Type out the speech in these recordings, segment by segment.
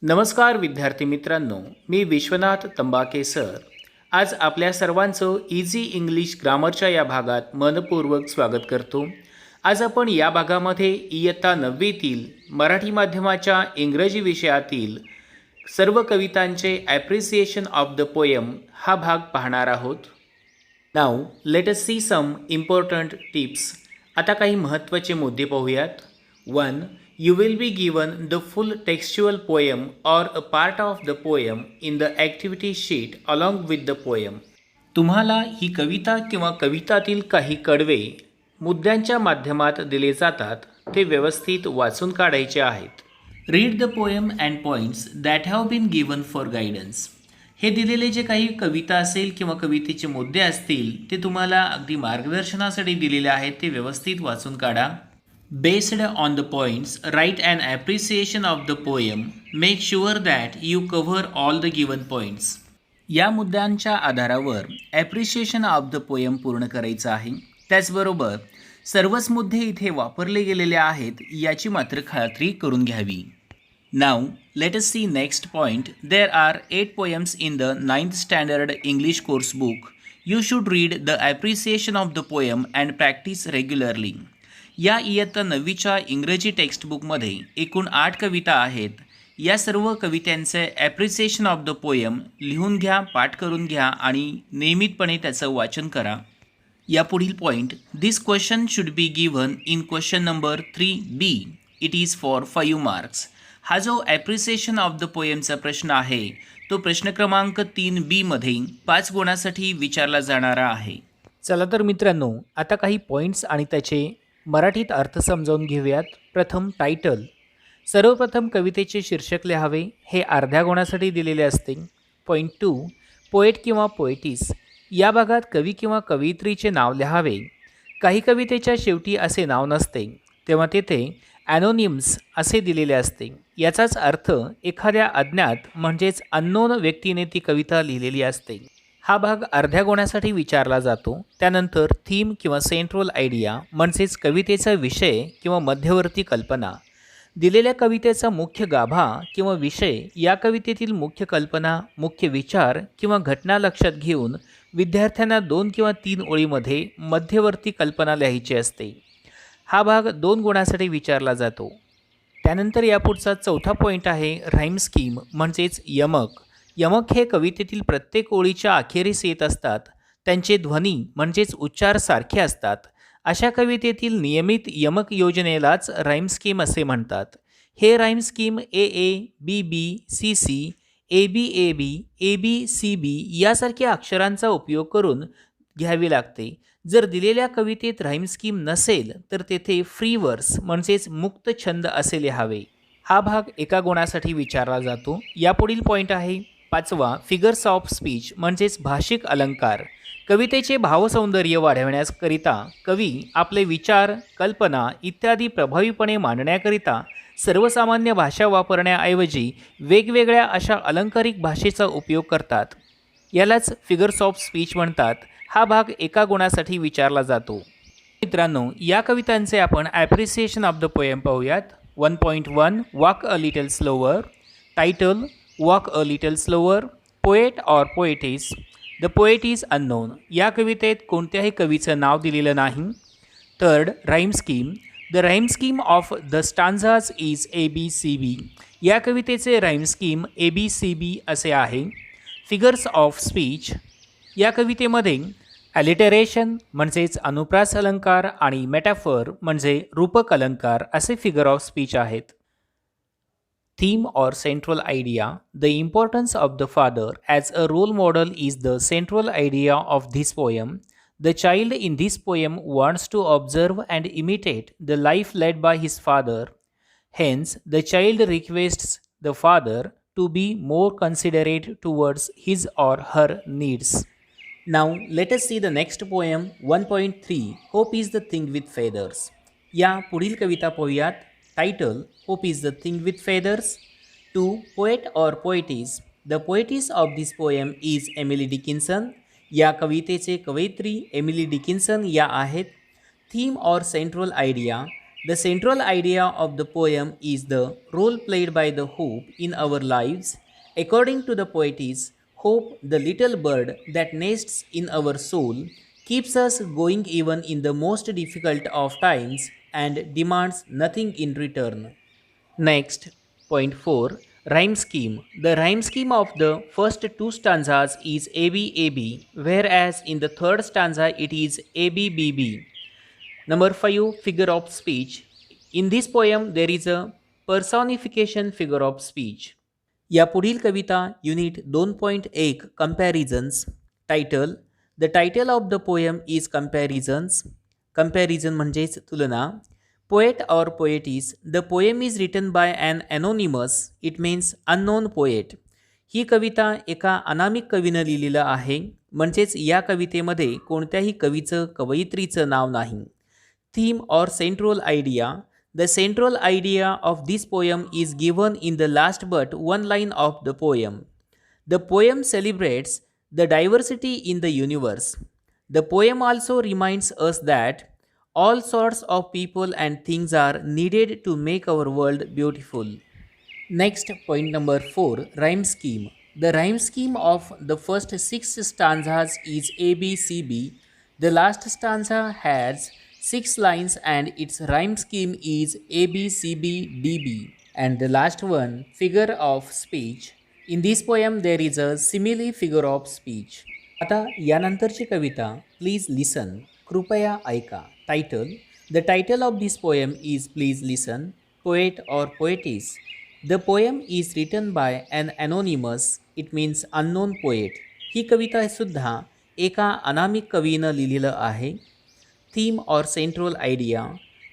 नमस्कार विद्यार्थी मित्रांनो, मी विश्वनाथ तंबाके सर. आज आपल्या सर्वांचं इझी इंग्लिश ग्रामरच्या या भागात मनपूर्वक स्वागत करतो. आज आपण या भागामध्ये इयत्ता 9वीतील मराठी माध्यमाच्या इंग्रजी विषयातील सर्व कवितांचे ॲप्रिसिएशन ऑफ द पोयम हा भाग पाहणार आहोत. Now let us see some important tips. आता काही महत्त्वाचे मुद्दे पाहूयात. 1. You will be given the full textual poem or a part of the poem in the activity sheet along with the poem. तुम्हाला ही कविता किंवा कवितातील काही कडवे मुद्द्यांच्या माध्यमात दिले जातात, ते व्यवस्थित वाचून काढायचे आहेत. Read the poem and points that have been given for guidance. हे दिलेले जे काही कविता असेल किंवा कवितेचे मुद्दे असतील ते तुम्हाला अगदी मार्गदर्शनासाठी दिलेले आहेत, ते व्यवस्थित वाचून काढा. Based on the points, write an appreciation of the poem. Make sure that you cover all the given points. या मुद्द्यांच्या आधारावर ॲप्रिशिएशन ऑफ द पोयम पूर्ण करायचं आहे. त्याचबरोबर सर्वच मुद्दे इथे वापरले गेलेले आहेत याची मात्र खात्री करून घ्यावी. Now let us see next point. There are 8 poems in the 9th standard English course book. You should read the appreciation of the poem and practice regularly. या इयत्ता 9वीच्या इंग्रजी टेक्स्टबुकमध्ये एकूण 8 कविता आहेत. या सर्व कवितांचे ॲप्रिसिएशन ऑफ द पोयम लिहून घ्या, पाठ करून घ्या आणि नियमितपणे त्याचं वाचन करा. या पुढील point. This question should be given in question number 3B. It is for 5 marks. हा जो ॲप्रिसिएशन ऑफ द पोयमचा प्रश्न आहे तो प्रश्न क्रमांक 3B मध्ये 5 गुणासाठी विचारला जाणारा आहे. चला तर मित्रांनो, आता काही पॉईंट्स आणि त्याचे मराठीत अर्थ समजावून घेऊयात. प्रथम टायटल. सर्वप्रथम कवितेचे शीर्षक लिहावे, हे अर्ध्या गुणासाठी दिलेले असते. पॉईंट 2. पोएट किंवा पोएटिस. या भागात कवी किंवा कवयित्रीचे नाव लिहावे. काही कवितेच्या शेवटी असे नाव नसते, तेव्हा तेथे ॲनोनिम्स असे दिलेले असते. याचाच अर्थ एखाद्या अज्ञात म्हणजेच अननोन व्यक्तीने ती कविता लिहिलेली असते. हा भाग अर्ध्या गुणासाठी विचारला जातो. त्यानंतर थीम किंवा सेंट्रल आयडिया म्हणजेच कवितेचा विषय किंवा मध्यवर्ती कल्पना. दिलेल्या कवितेचा मुख्य गाभा किंवा विषय, या कवितेतील मुख्य कल्पना, मुख्य विचार किंवा घटना लक्षात घेऊन विद्यार्थ्यांना 2 किंवा 3 ओळीमध्ये मध्यवर्ती कल्पना लिहायची असते. हा भाग 2 गुणासाठी विचारला जातो. त्यानंतर यापुढचा चौथा पॉईंट आहे राईम स्कीम म्हणजेच यमक. यमक हे कवितेतील प्रत्येक ओळीच्या अखेरीस येत असतात. त्यांचे ध्वनी म्हणजेच उच्चार सारखे असतात. अशा कवितेतील नियमित यमक योजनेलाच राईम स्कीम असे म्हणतात. हे rhyme scheme AA, BB, CC, ABAB, ABCB यासारख्या अक्षरांचा उपयोग करून घ्यावी लागते. जर दिलेल्या कवितेत राईम स्कीम नसेल तर तेथे फ्री वर्स म्हणजेच मुक्त छंद असे लिहावे. हा भाग 1 गुणासाठी विचारला जातो. यापुढील पॉईंट आहे 5वा फिगर्स ऑफ स्पीच म्हणजेच भाषिक अलंकार. कवितेचे भावसौंदर्य वाढवण्याकरिता कवी आपले विचार, कल्पना इत्यादी प्रभावीपणे मांडण्याकरिता सर्वसामान्य भाषा वापरण्याऐवजी वेगवेगळ्या अशा अलंकारिक भाषेचा उपयोग करतात. यालाच फिगर्स ऑफ स्पीच म्हणतात. हा भाग 1 गुणासाठी विचारला जातो. मित्रांनो, या कवितांचे आपण ॲप्रिसिएशन ऑफ द पोएम पाहूयात. 1.1 walk a little slower. Title walk a little slower. Poet or poetess. The poet is unknown. या कवितेत कोणत्याही कवीचं नाव दिलेलं नाही. Third rhyme scheme. The rhyme scheme of the stanzas is ABCB. या कवितेचे राईम स्कीम ABCB असे आहे. Figures of speech. या कवितेमध्ये ॲलिटरेशन म्हणजेच अनुप्रास अलंकार आणि मेटाफर म्हणजे रूपक अलंकार असे फिगर ऑफ स्पीच आहेत. Theme or central idea. The importance of the father as a role model is the central idea of this poem. The child in this poem wants to observe and imitate the life led by his father. Hence, the child requests the father to be more considerate towards his or her needs. Now, let us see the next poem 1.3. Hope is the thing with feathers. या पुढील कविता पाहूयात. Title hope is the thing with feathers. 2. Poet or poetess. The poet's of this poem is Emily Dickinson. या कवितेचे कवयित्री Emily Dickinson या आहेत. Theme or central idea. The central idea of the poem is the role played by the hope in our lives. According to the poetess, hope, the little bird that nests in our soul, keeps us going even in the most difficult of times and demands nothing in return. Next, point 4, rhyme scheme. The rhyme scheme of the first two stanzas is ABAB, whereas in the third stanza it is ABBB. Number 5, figure of speech. In this poem, there is a personification figure of speech. या पुढील कविता unit 2.1 comparisons. Title. The title of the poem is comparisons. Comparison म्हणजेच तुलना. Poet or poetess. The poem is written by an anonymous. It means unknown poet. ही कविता एका अनामिक कवीनं लिहिलेलं आहे, म्हणजेच या कवितेमध्ये कोणत्याही कवीचं कवयित्रीचं नाव नाही. थीम और central idea. The central idea of this poem is given in the last but one line of the poem. The poem celebrates the diversity in the universe. The poem also reminds us that all sorts of people and things are needed to make our world beautiful. Next, point number 4, rhyme scheme. The rhyme scheme of the first 6 stanzas is ABCB. The last stanza has 6 lines and its rhyme scheme is ABCBDB. And the last one, figure of speech. In this poem there is a simile figure of speech. आता यानंतरची कविता please listen, कृपया ऐका. Title. The title of this poem is please listen. Poet or poetess. The poem is written by an anonymous. It means unknown poet. ही कविता सुद्धा एका अनामिक कवीनं लिहिलेलं आहे. Theme or central idea.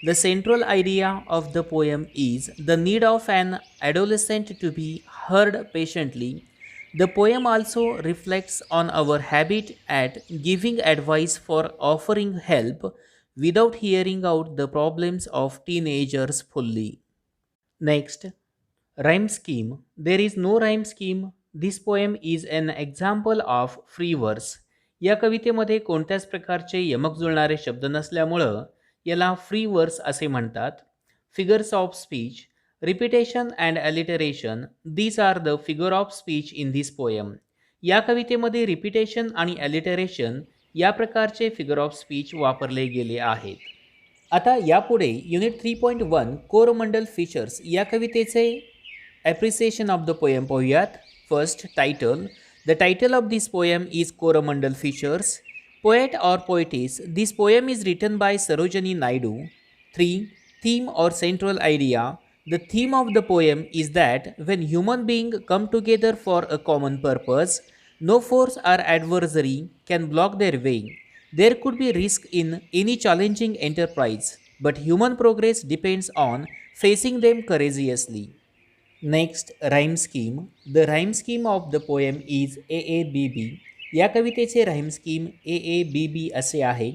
The central idea of the poem is the need of an adolescent to be heard patiently. The poem also reflects on our habit at giving advice for offering help without hearing out the problems of teenagers fully. Next, rhyme scheme. There is no rhyme scheme. This poem is an example of free verse. या कवितेमध्ये कोणत्याच प्रकारचे यमक जुळणारे शब्द नसल्यामुळं याला free verse असे म्हणतात. Figures of speech. Repetition and alliteration. These are the figure of speech in this poem. या कवितेमध्ये रिपिटेशन आणि ॲलिटरेशन या प्रकारचे फिगर ऑफ स्पीच वापरले गेले आहेत. आता यापुढे युनिट 3.1 कोरमंडल फीचर्स या कवितेचे ॲप्रिसिएशन ऑफ द पोएम पाहूयात. First, title. The title of this poem is Coromandel Features. Poet or poetess. This poem is written by Sarojini Naidu. 3. Theme or central idea. The theme of the poem is that when human beings come together for a common purpose, no force or adversary can block their way. There could be risk in any challenging enterprise, but human progress depends on facing them courageously. Next, rhyme scheme. The rhyme scheme of the poem is AABB. या कवितेचे rhyme scheme AABB असे आहे.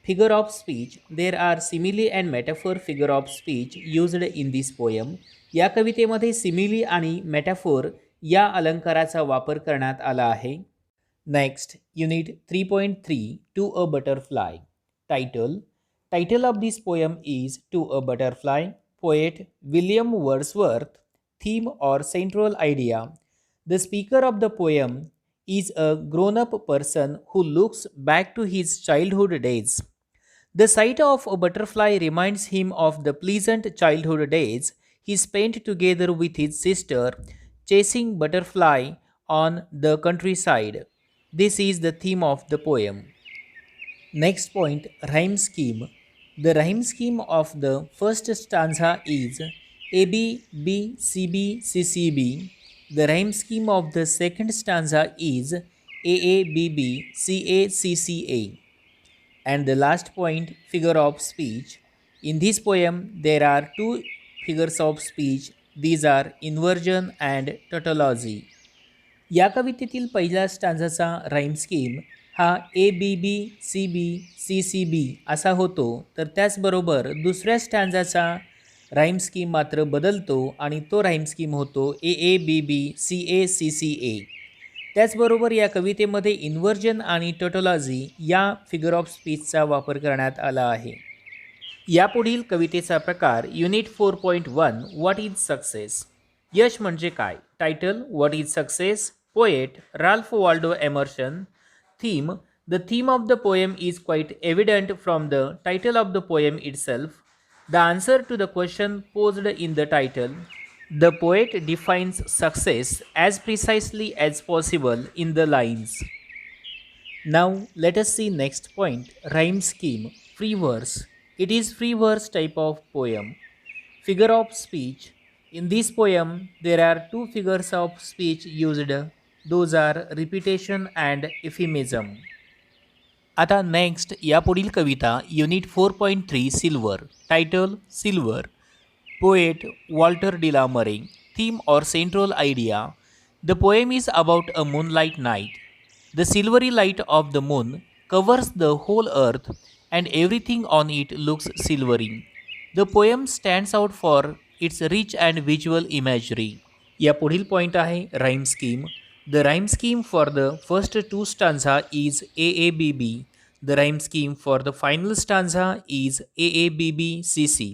Figure of speech. There are simile and metaphor figure of speech used in this poem. या कवितेमध्ये simile आणि metaphor या अलंकाराचा वापर करण्यात आला आहे. Next, unit 3.3 to a butterfly. Title. Title of this poem is to a butterfly. Poet William Wordsworth. Theme or central idea. The speaker of the poem is a grown-up person who looks back to his childhood days. The sight of a butterfly reminds him of the pleasant childhood days he spent together with his sister, chasing butterfly on the countryside. This is the theme of the poem. Next point, rhyme scheme. The rhyme scheme of the first stanza is ABBCBCCB. The rhyme scheme of the second stanza is AABBCACCA. And the last point, figure of speech. In this poem, there are 2 figures of speech. These are inversion and tautology. या कवितेतील पहिल्या स्टांजाचा rhyme scheme हा ABBCBCCB असा होतो, तर त्याचबरोबर दुसऱ्या स्टांजाचा rhyme scheme मात्र बदलतो आणि तो राईम स्कीम होतो AABBCACCA. त्याचबरोबर या कवितेमध्ये इन्व्हर्जन आणि टोटोलॉजी या फिगर ऑफ स्पीचचा वापर करण्यात आला आहे. यापुढील कवितेचा प्रकार युनिट 4.1 व्हॉट इज सक्सेस. यश म्हणजे काय. Title what is success. Poet Ralph Waldo Emerson. Theme the theme of the poem is quite evident from the title of the poem itself. The answer to the question posed in the title. The poet defines success as precisely as possible in the lines. Now let us see next point. Rhyme scheme. Free verse. It is free verse type of poem. Figure of speech. In this poem there are two figures of speech used. Those are repetition and euphemism. आता next यापुढील कविता unit 4.3 silver. Title silver. Poet Walter de la Mare. Theme or central idea. The poem is about a moonlight night. The silvery light of the moon covers the whole earth and everything on it looks silvery. The poem stands out for its rich and visual imagery. या पुढील point आहे rhyme scheme. The rhyme scheme for the first two stanza is AABB. The rhyme scheme for the final stanza is AABBCC.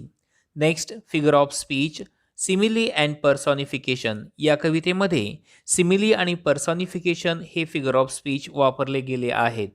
Next figure of speech. Simile and पर्सॉनिफिकेशन. या कवितेमध्ये simile आणि पर्सॉनिफिकेशन हे figure of speech वापरले गेले आहेत.